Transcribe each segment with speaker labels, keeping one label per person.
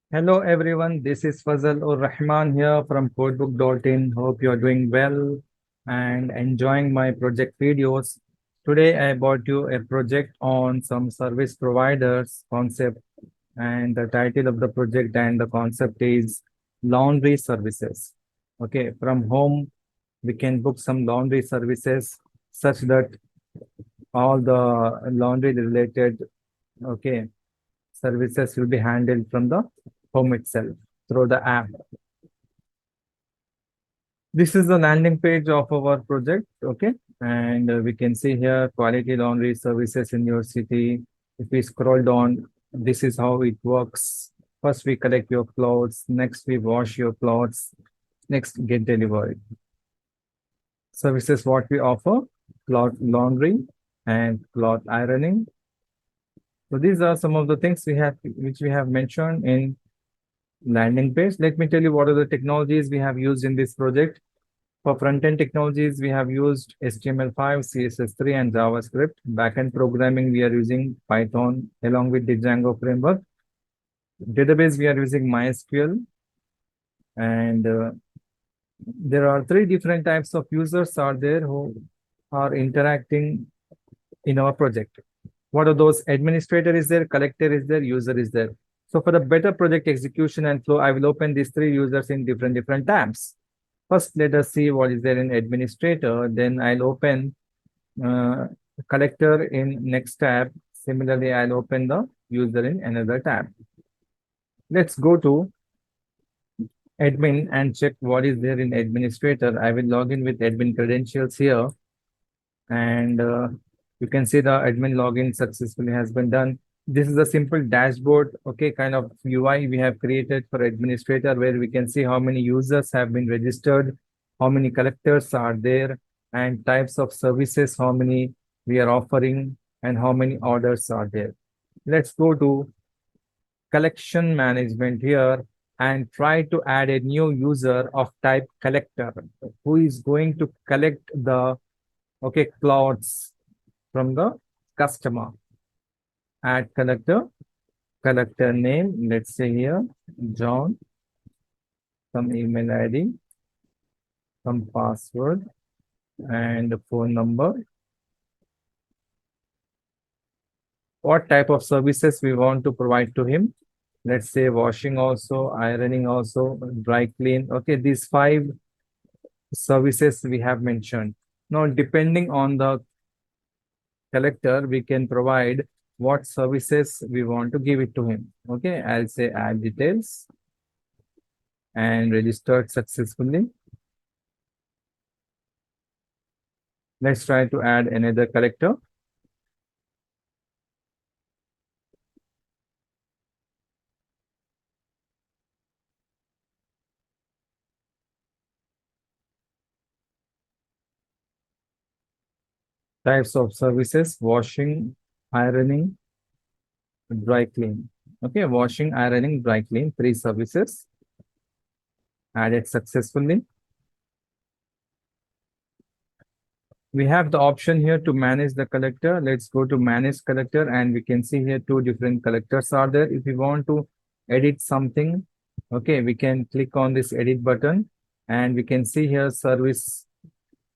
Speaker 1: Hello everyone, this is Fazal Ur Rahman here from codebook.in. Hope you're doing well and enjoying my project videos. Today I brought you a project on some service providers concept, and the title of the project and the concept is laundry services. Okay, from home we can book some laundry services such that all the laundry related, okay, services will be handled from the home itself through the app. This is the landing page of our project, okay? And we can see here quality laundry services in your city. If we scroll down, this is how it works. First, we collect your clothes. Next, we wash your clothes. Next, get delivered. Services what we offer, cloth laundry and cloth ironing. So these are some of the things which we have mentioned in landing page. Let me tell you what are the technologies we have used in this project. For front-end technologies, we have used HTML5, CSS3, and JavaScript. Backend programming, we are using Python along with the Django framework. Database, we are using MySQL. And there are three different types of users are there who are interacting in our project. What are those? Administrator is there, collector is there, user is there. So for the better project execution and flow, I will open these three users in different tabs. First, let us see what is there in administrator. Then I'll open uh, collector in next tab. Similarly, I'll open the user in another tab. Let's go to admin and check what is there in administrator. I will log in with admin credentials here, and you can see the admin login successfully has been done. This is a simple dashboard, okay, kind of UI we have created for administrator where we can see how many users have been registered, how many collectors are there, and types of services, how many we are offering, and how many orders are there. Let's go to collection management here and try to add a new user of type collector who is going to collect the clothes from the customer. Add collector name, let's say here, John, some email ID, some password, and a phone number. What type of services we want to provide to him? Let's say washing also, ironing also, dry clean. Okay, these 5 services we have mentioned. Now, depending on the collector, we can provide what services we want to give it to him. Okay, I'll say add details and registered successfully. Let's try to add another collector. Types of services, washing, ironing, dry clean. Okay, washing, ironing, dry clean, 3 services added successfully. We have the option here to manage the collector. Let's go to manage collector and we can see here 2 different collectors are there. If we want to edit something, okay, we can click on this edit button and we can see here service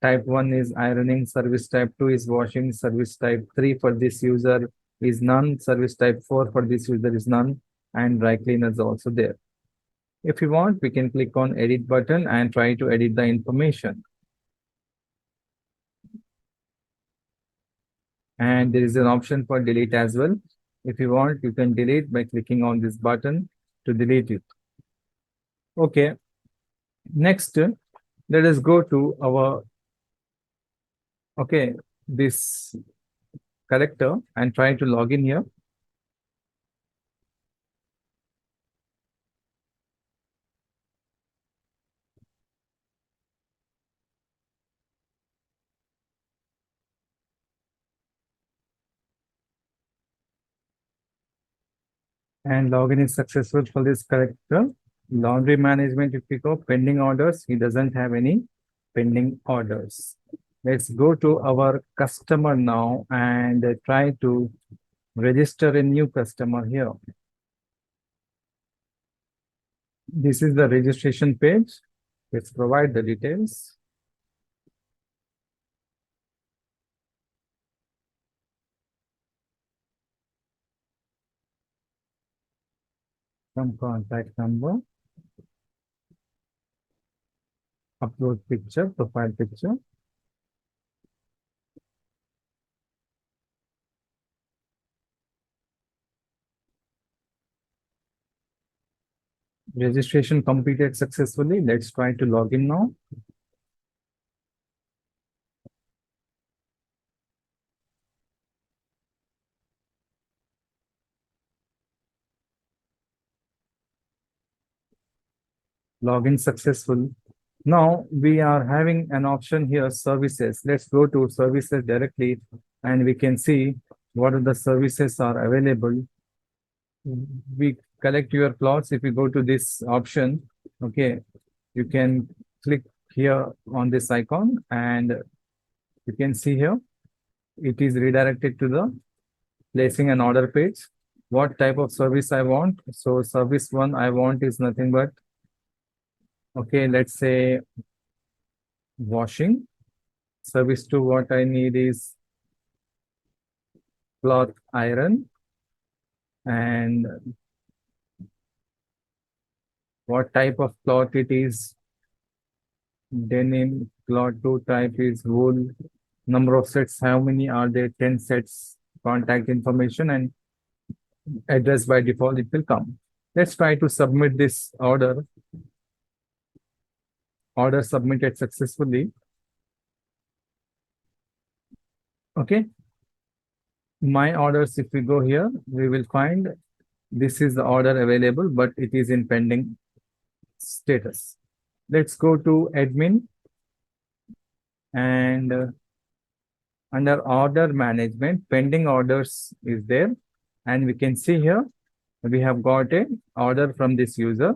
Speaker 1: type 1 is ironing, service type 2 is washing, service type 3 for this user is none, service type 4 for this user is none, and dry cleaner is also there. If you want, we can click on edit button and try to edit the information. And there is an option for delete as well. If you want, you can delete by clicking on this button to delete it. Okay. Next, let us go to our, this collector and try to log in here. And login is successful for this collector. Laundry management, if we go pending orders, he doesn't have any pending orders. Let's go to our customer now and try to register a new customer here. This is the registration page. Let's provide the details. Some contact number, upload picture, profile picture. Registration completed successfully. Let's try to log in now. Login successful. Now we are having an option here, services. Let's go to services directly and we can see what are the services are available. We collect your plots. If you go to this option, okay, you can click here on this icon and you can see here it is redirected to the placing an order page. What type of service I want? So service one I want is nothing but, okay, let's say washing. Service two, what I need is cloth iron. And what type of cloth it is? Denim. Cloth two type is wool. Number of sets, how many are there? 10 sets. Contact information and address by default it will come. Let's try to submit this order. Order submitted successfully. Okay. My orders, if we go here, we will find this is the order available, but it is in pending status. Let's go to admin and under order management, pending orders is there. And we can see here, we have got an order from this user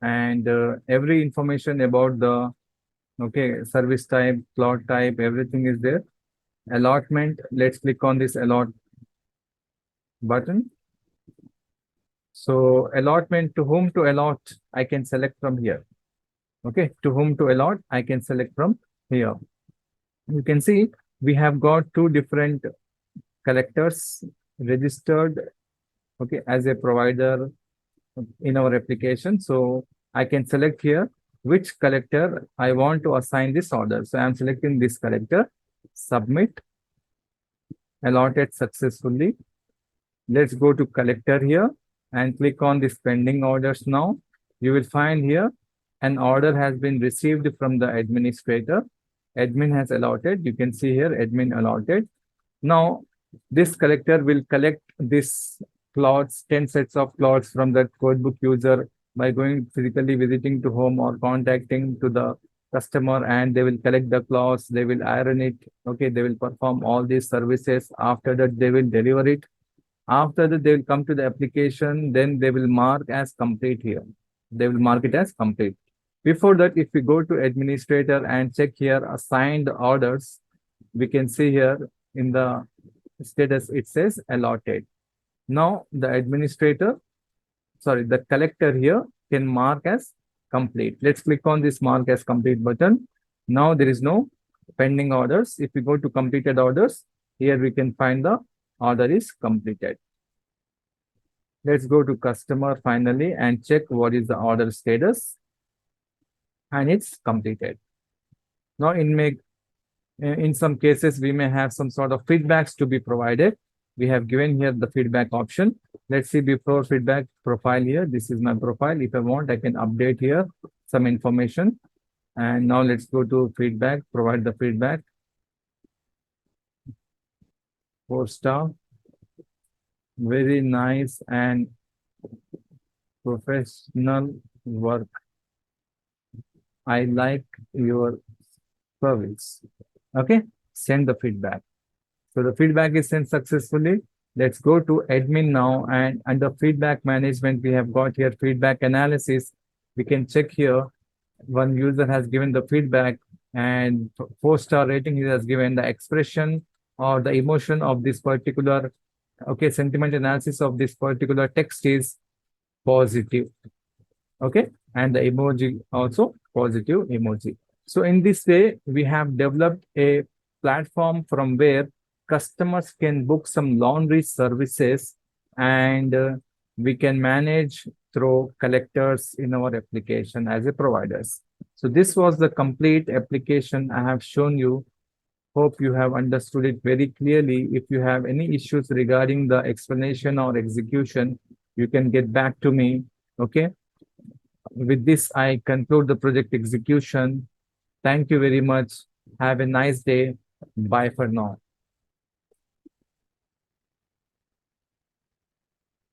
Speaker 1: and every information about the, okay, service type, plot type, everything is there. Allotment, let's click on this allot button. So allotment, to whom to allot, I can select from here. Okay, to whom to allot, I can select from here. You can see we have got two different collectors registered, okay, as a provider in our application. So I can select here which collector I want to assign this order. So I'm selecting this collector, submit, allotted successfully. Let's go to collector here and click on this pending orders now. You will find here an order has been received from the administrator. Admin has allotted. You can see here admin allotted. Now this collector will collect this plots, 10 sets of plots from that codebook user by going physically visiting to home or contacting to the customer, and they will collect the plots, they will iron it, okay, they will perform all these services. After that, they will deliver it. After that, they will come to the application, then they will mark as complete here. They will mark it as complete. Before that, if we go to administrator and check here assigned orders, we can see here in the status, it says allotted. Now the administrator, sorry, the collector here can mark as complete. Let's click on this mark as complete button. Now there is no pending orders. If we go to completed orders, here we can find the order is completed. Let's go to customer finally and check what is the order status. And it's completed. Now in some cases, we may have some sort of feedbacks to be provided. We have given here the feedback option. Let's see before feedback profile here. This is my profile. If I want, I can update here some information. And now let's go to feedback, provide the feedback. 4-star. Very nice and professional work. I like your service. Okay, send the feedback. So the feedback is sent successfully. Let's go to admin now, and under feedback management, we have got here feedback analysis. We can check here. One user has given the feedback and 4-star rating he has given. The expression or the emotion of this particular, okay, sentiment analysis of this particular text is positive. Okay, and the emoji also positive emoji. So in this way, we have developed a platform from where customers can book some laundry services, and we can manage through collectors in our application as a providers. So this was the complete application I have shown you. Hope you have understood it very clearly. If you have any issues regarding the explanation or execution, you can get back to me. Okay. With this, I conclude the project execution. Thank you very much. Have a nice day. Bye for now.